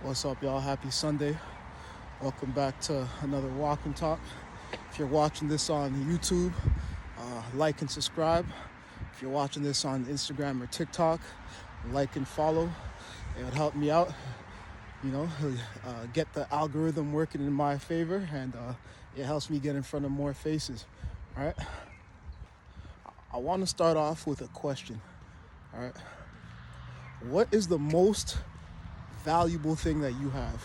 What's up, y'all? Happy Sunday. Welcome back to another Walk and Talk. If you're watching this on YouTube, like and subscribe. If you're watching this on Instagram or TikTok, like and follow. It would help me out, get the algorithm working in my favor, and it helps me get in front of more faces, all right? I want to start off with a question, all right? What is the most valuable thing that you have?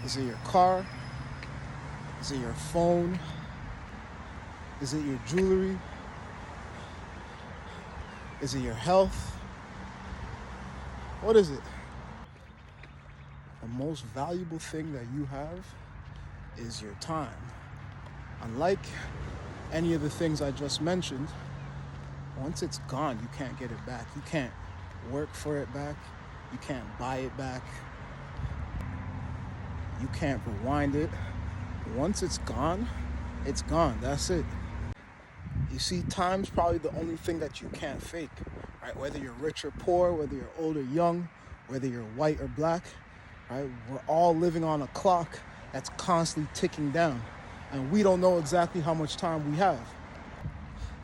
Is it your car? Is it your phone? Is it your jewelry? Is it your health? What is it? The most valuable thing that you have is your time. Unlike any of the things I just mentioned, once it's gone, you can't get it back. You can't work for it back. You can't buy it back. You can't rewind it. Once it's gone, it's gone. That's it. You see, time's probably the only thing that you can't fake, right? Whether you're rich or poor, whether you're old or young, whether you're white or black, right? We're all living on a clock that's constantly ticking down, and we don't know exactly how much time we have.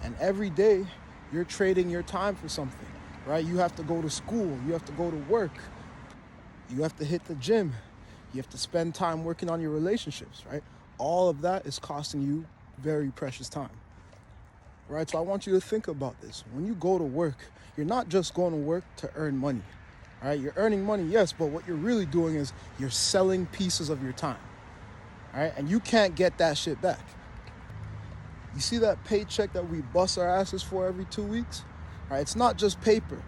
And every day, you're trading your time for something, right? You have to go to school. You have to go to work. You have to hit the gym. You have to spend time working on your relationships, right? All of that is costing you very precious time, right? So I want you to think about this. When you go to work, you're not just going to work to earn money, right? You're earning money, yes, but what you're really doing is you're selling pieces of your time, right? And you can't get that shit back. You see that paycheck that we bust our asses for every 2 weeks? Right? It's not just paper.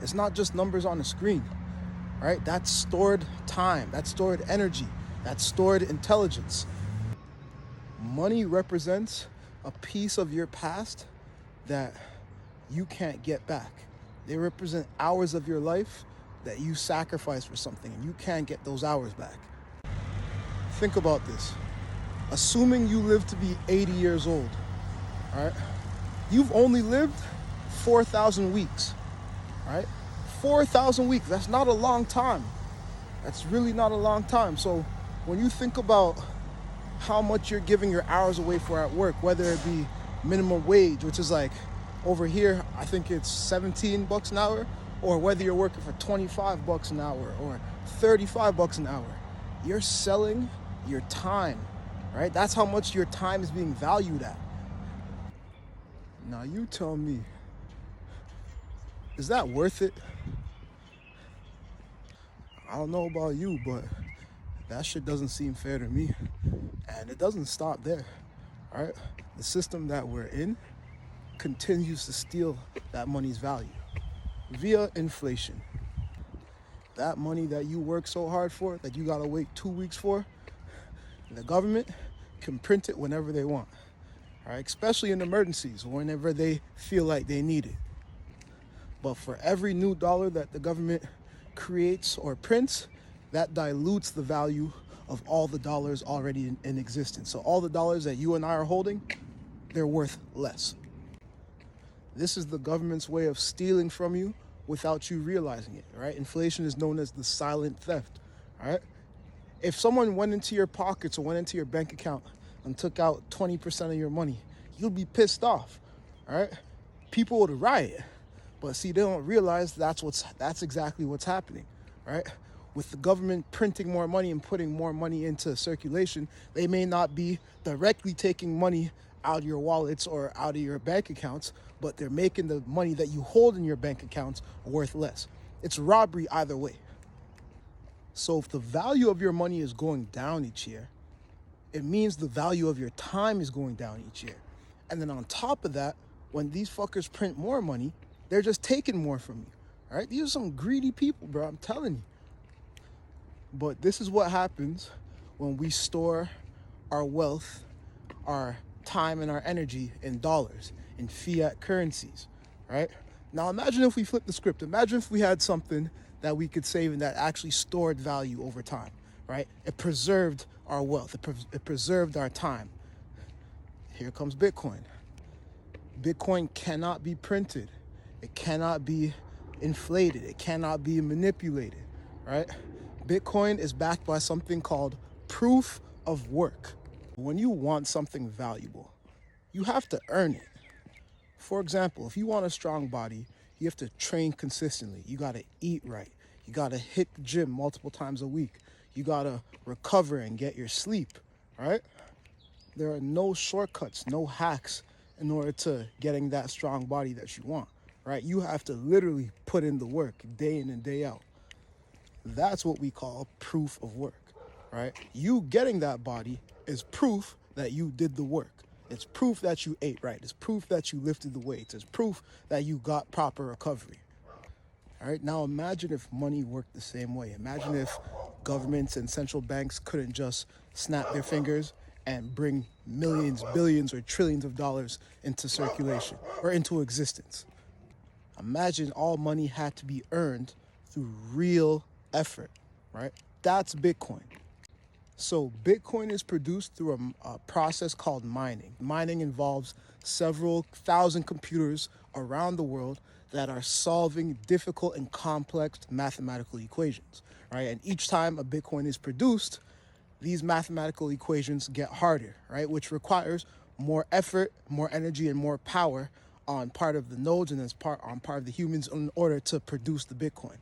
It's not just numbers on the screen. Right? That's stored time. That's stored energy. That's stored intelligence. Money represents a piece of your past that you can't get back. They represent hours of your life that you sacrificed for something, and you can't get those hours back. Think about this. Assuming you live to be 80 years old, all right? You've only lived 4,000 weeks, all right? 4,000 weeks, that's not a long time. That's really not a long time. So when you think about how much you're giving your hours away for at work, whether it be minimum wage, which is like over here, I think it's $17 an hour, or whether you're working for $25 an hour or $35 an hour, you're selling your time, right? That's how much your time is being valued at. Now you tell me, is that worth it? I don't know about you, but that shit doesn't seem fair to me. And it doesn't stop there, all right? The system that we're in continues to steal that money's value via inflation. That money that you work so hard for, that you gotta wait 2 weeks for, the government can print it whenever they want, all right? Especially in emergencies, whenever they feel like they need it. But for every new dollar that the government creates or prints, that dilutes the value of all the dollars already in existence. So all the dollars that you and I are holding, they're worth less. This is the government's way of stealing from you without you realizing it, right? Inflation is known as the silent theft, all right? If someone went into your pockets or went into your bank account and took out 20% of your money, you'd be pissed off, all right? People would riot. But see, they don't realize that's exactly what's happening, right? With the government printing more money and putting more money into circulation, they may not be directly taking money out of your wallets or out of your bank accounts, but they're making the money that you hold in your bank accounts worth less. It's robbery either way. So if the value of your money is going down each year, it means the value of your time is going down each year. And then on top of that, when these fuckers print more money, they're just taking more from you, all right? These are some greedy people, bro, I'm telling you. But this is what happens when we store our wealth, our time, and our energy in dollars, in fiat currencies, right? Now imagine if we flipped the script. Imagine if we had something that we could save and that actually stored value over time, right? It preserved our wealth. It preserved our time. Here comes Bitcoin. Bitcoin cannot be printed. It cannot be inflated. It cannot be manipulated, right? Bitcoin is backed by something called proof of work. When you want something valuable, you have to earn it. For example, if you want a strong body, you have to train consistently. You got to eat right. You got to hit the gym multiple times a week. You got to recover and get your sleep, right? There are no shortcuts, no hacks in order to getting that strong body that you want, right? You have to literally put in the work day in and day out. That's what we call proof of work, right? You getting that body is proof that you did the work. It's proof that you ate right. It's proof that you lifted the weights. It's proof that you got proper recovery. All right, now imagine if money worked the same way. Imagine if governments and central banks couldn't just snap their fingers and bring millions, billions, or trillions of dollars into circulation or into existence. Imagine all money had to be earned through real effort, right? That's Bitcoin. So Bitcoin is produced through a process called mining. Mining involves several thousand computers around the world that are solving difficult and complex mathematical equations, right? And each time a Bitcoin is produced, these mathematical equations get harder, right? Which requires more effort, more energy, and more power on part of the nodes and on part of the humans in order to produce the Bitcoin.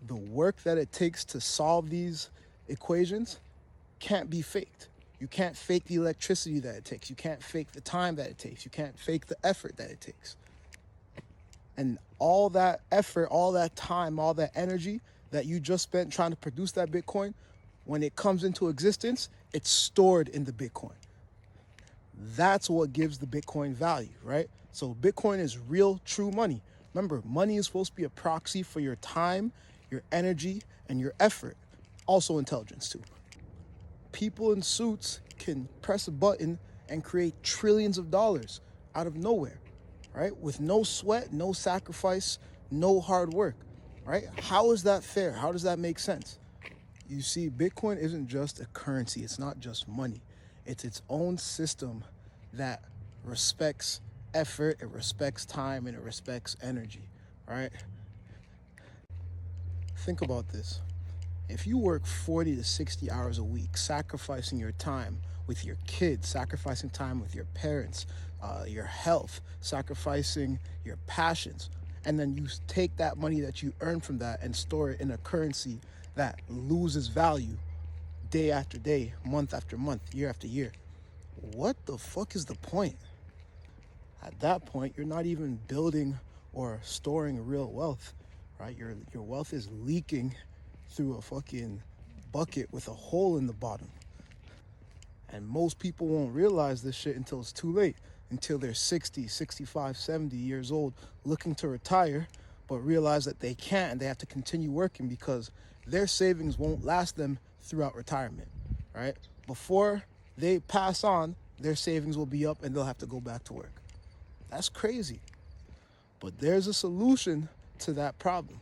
The work that it takes to solve these equations can't be faked. You can't fake the electricity that it takes. You can't fake the time that it takes. You can't fake the effort that it takes. And all that effort, all that time, all that energy that you just spent trying to produce that Bitcoin, when it comes into existence, it's stored in the Bitcoin. That's what gives the Bitcoin value, right? So Bitcoin is real, true money. Remember, money is supposed to be a proxy for your time, your energy, and your effort. Also intelligence too. People in suits can press a button and create trillions of dollars out of nowhere, right? With no sweat, no sacrifice, no hard work, right? How is that fair? How does that make sense? You see, Bitcoin isn't just a currency. It's not just money. It's its own system that respects effort, it respects time, and it respects energy, right? Think about this. If you work 40 to 60 hours a week, sacrificing your time with your kids, sacrificing time with your parents, your health, sacrificing your passions, and then you take that money that you earn from that and store it in a currency that loses value day after day, month after month, year after year, what the fuck is the point? At that point, you're not even building or storing real wealth, right? Your wealth is leaking through a fucking bucket with a hole in the bottom. And most people won't realize this shit until it's too late, until they're 60, 65, 70 years old, looking to retire, but realize that they can't and they have to continue working because their savings won't last them throughout retirement, right? Before they pass on, their savings will be up and they'll have to go back to work. That's crazy. But there's a solution to that problem,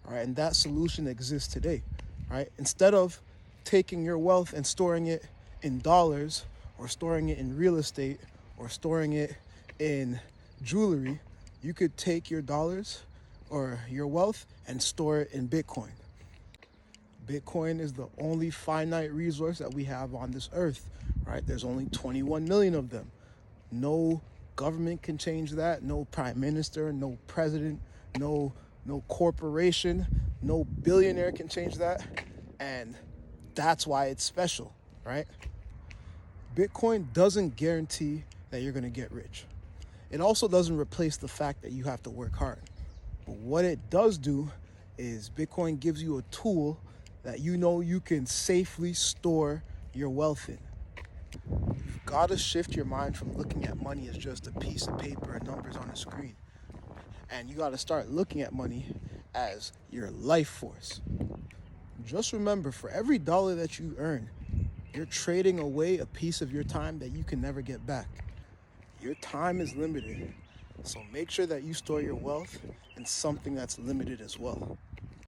right? And that solution exists today, right? Instead of taking your wealth and storing it in dollars or storing it in real estate or storing it in jewelry, you could take your dollars or your wealth and store it in Bitcoin. Bitcoin is the only finite resource that we have on this earth, right? There's only 21 million of them. No government can change that. No prime minister, no president, no corporation, no billionaire can change that. And that's why it's special, right? Bitcoin doesn't guarantee that you're going to get rich. It also doesn't replace the fact that you have to work hard. But what it does do is Bitcoin gives you a tool that you know you can safely store your wealth in. You've got to shift your mind from looking at money as just a piece of paper and numbers on a screen. And you got to start looking at money as your life force. Just remember, for every dollar that you earn, you're trading away a piece of your time that you can never get back. Your time is limited, so make sure that you store your wealth in something that's limited as well.